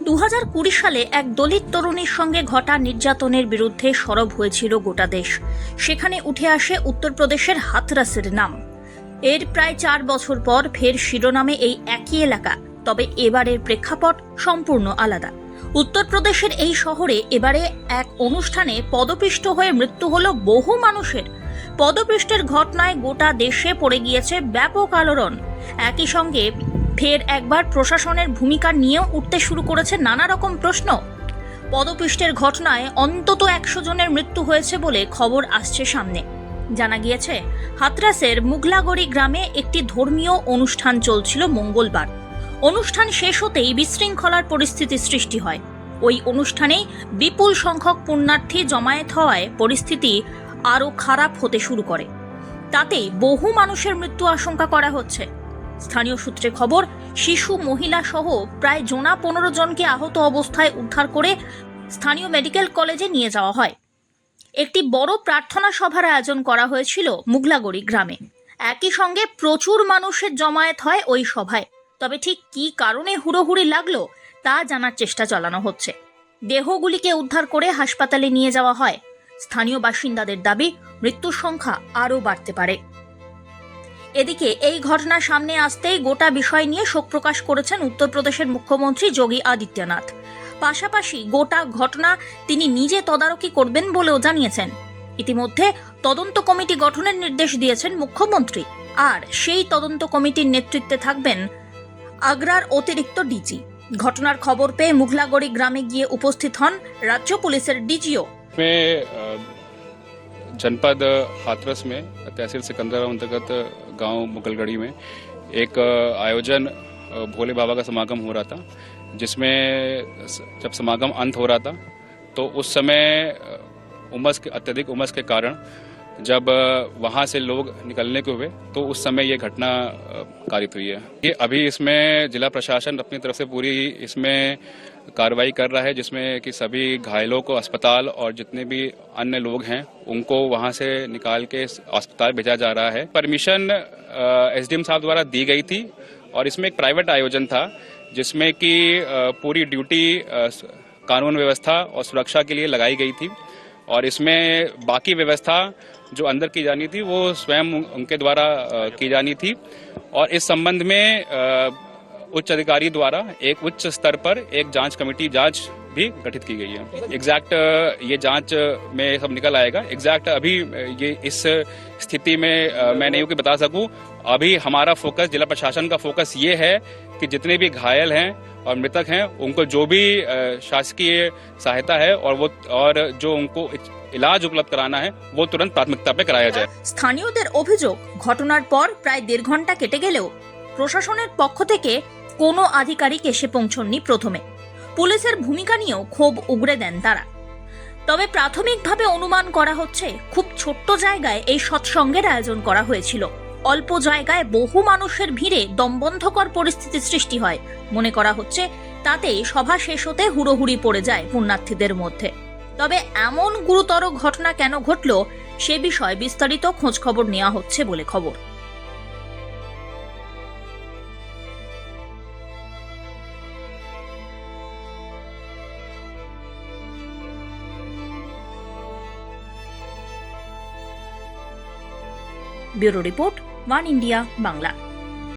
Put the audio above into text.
2020 সালে এক দলিত তরুণীর সঙ্গে ঘটা নির্যাতনের বিরুদ্ধে সরব হয়েছিল গোটা দেশ। সেখানে উঠে আসে উত্তরপ্রদেশের হাথরাসের নাম। এর প্রায় 4 বছর পর ফের শিরোনামে এই একই এলাকা, তবে এবারের প্রেক্ষাপট সম্পূর্ণ আলাদা। উত্তরপ্রদেশের এই শহরে এবারে এক অনুষ্ঠানে পদপিষ্ট হয়ে মৃত্যু হলো বহু মানুষের। পদপৃষ্টের ঘটনায় গোটা দেশে পড়ে গিয়েছে ব্যাপক আলোড়ন। একই সঙ্গে ফের একবার প্রশাসনের ভূমিকা নিয়েও উঠতে শুরু করেছে নানা রকম প্রশ্ন। পদপিষ্টের ঘটনায় অন্তত 100 জনের মৃত্যু হয়েছে বলে খবর আসছে সামনে। জানা গিয়েছে, হাথরাসের মুগলাগড়ি গ্রামে একটি ধর্মীয় অনুষ্ঠান চলছিল মঙ্গলবার। অনুষ্ঠান শেষ হতেই বিশৃঙ্খলার পরিস্থিতি সৃষ্টি হয়। ওই অনুষ্ঠানেই বিপুল সংখ্যক পুণ্যার্থী জমায়েত হওয়ায় পরিস্থিতি আরও খারাপ হতে শুরু করে। তাতেই বহু মানুষের মৃত্যু আশঙ্কা করা হচ্ছে। স্থানীয় সূত্রে খবর, শিশু, মহিলা সহ প্রায় 15 জনকে আহত অবস্থায় উদ্ধার করে স্থানীয় মেডিকেল কলেজে নিয়ে যাওয়া হয়। একটি বড় প্রার্থনা সভার আয়োজন করা হয়েছিল মুগলাগড়ি গ্রামে। একই সঙ্গে প্রচুর মানুষের জমায়েত হয় ওই সভায়। তবে ঠিক কী কারণে হুড়োহুড়ি লাগলো তা জানার চেষ্টা চালানো হচ্ছে। দেহগুলিকে উদ্ধার করে হাসপাতালে নিয়ে যাওয়া হয়। স্থানীয় বাসিন্দাদের দাবি, মৃত্যুর সংখ্যা আরও বাড়তে পারে। এদিকে এই ঘটনা সামনে আসতেই গোটা বিষয় নিয়ে শোক প্রকাশ করেছেন উত্তরপ্রদেশের মুখ্যমন্ত্রী যোগী আদিত্যনাথ। পাশাপাশি গোটা ঘটনা তিনি নিজে তদারকি করবেন বলেও জানিয়েছেন। ইতিমধ্যে তদন্ত কমিটি গঠনের নির্দেশ দিয়েছেন মুখ্যমন্ত্রী। আর সেই তদন্ত কমিটির নেতৃত্বে থাকবেন আগ্রার অতিরিক্ত ডিজি। ঘটনার খবর পেয়ে মুগলাগড়ি গ্রামে গিয়ে উপস্থিত হন রাজ্য পুলিশের ডিজিও। जनपद हाथरस में तहसील सिकंदरा अंतर्गत गांव मुगलगढ़ी में एक आयोजन भोले बाबा का समागम हो रहा था, जिसमें जब समागम अंत हो रहा था तो उस समय अत्यधिक उमस के कारण जब वहां से लोग निकलने के हुए तो उस समय ये घटना कारित हुई है। ये अभी इसमें जिला प्रशासन अपनी तरफ से पूरी इसमें कार्रवाई कर रहा है, जिसमें कि सभी घायलों को अस्पताल और जितने भी अन्य लोग हैं उनको वहां से निकाल के अस्पताल भेजा जा रहा है। परमिशन एसडीएम साहब द्वारा दी गई थी और इसमें एक प्राइवेट आयोजन था, जिसमें कि पूरी ड्यूटी कानून व्यवस्था और सुरक्षा के लिए लगाई गई थी और इसमें बाकी व्यवस्था जो अंदर की जानी थी वो स्वयं उनके द्वारा की जानी थी। और इस संबंध में उच्च अधिकारी द्वारा एक उच्च स्तर पर एक जांच कमेटी भी गठित की गई है। एग्जैक्ट ये जांच में सब निकल आएगा। एग्जैक्ट अभी ये इस स्थिति में मैं नहीं कि बता सकूं। अभी हमारा फोकस, जिला प्रशासन का फोकस ये है कि जितने भी घायल हैं और मृतक हैं उनको जो भी शासकीय सहायता है और जो उनको इलाज उपलब्ध कराना है वो तुरंत प्राथमिकता पे कराया जाए। স্থানীয়দের অভিযোগ, ঘটনার পর প্রায় 1.5 ঘন্টা কেটে গেলেও প্রশাসনের পক্ষ থেকে কোনো আধিকারিক এসে পৌঁছননি। প্রথমে পুলিশের ভূমিকা নিয়েও ক্ষোভ উগরে দেন তারা। তবে প্রাথমিকভাবে অনুমান করা হচ্ছে, খুব ছোট্ট জায়গায় এই সৎসঙ্গের আয়োজন করা হয়েছিল। অল্প জায়গায় বহু মানুষের ভিড়ে দমবন্ধকর পরিস্থিতি সৃষ্টি হয়। মনে করা হচ্ছে তাতেই সভা শেষ হতে হুড়োহুড়ি পড়ে যায় পুণ্যার্থীদের মধ্যে। তবে এমন গুরুতর ঘটনা কেন ঘটল সে বিষয়ে বিস্তারিত খোঁজ খবর নেওয়া হচ্ছে বলে খবর। Bureau report, one India Bangla.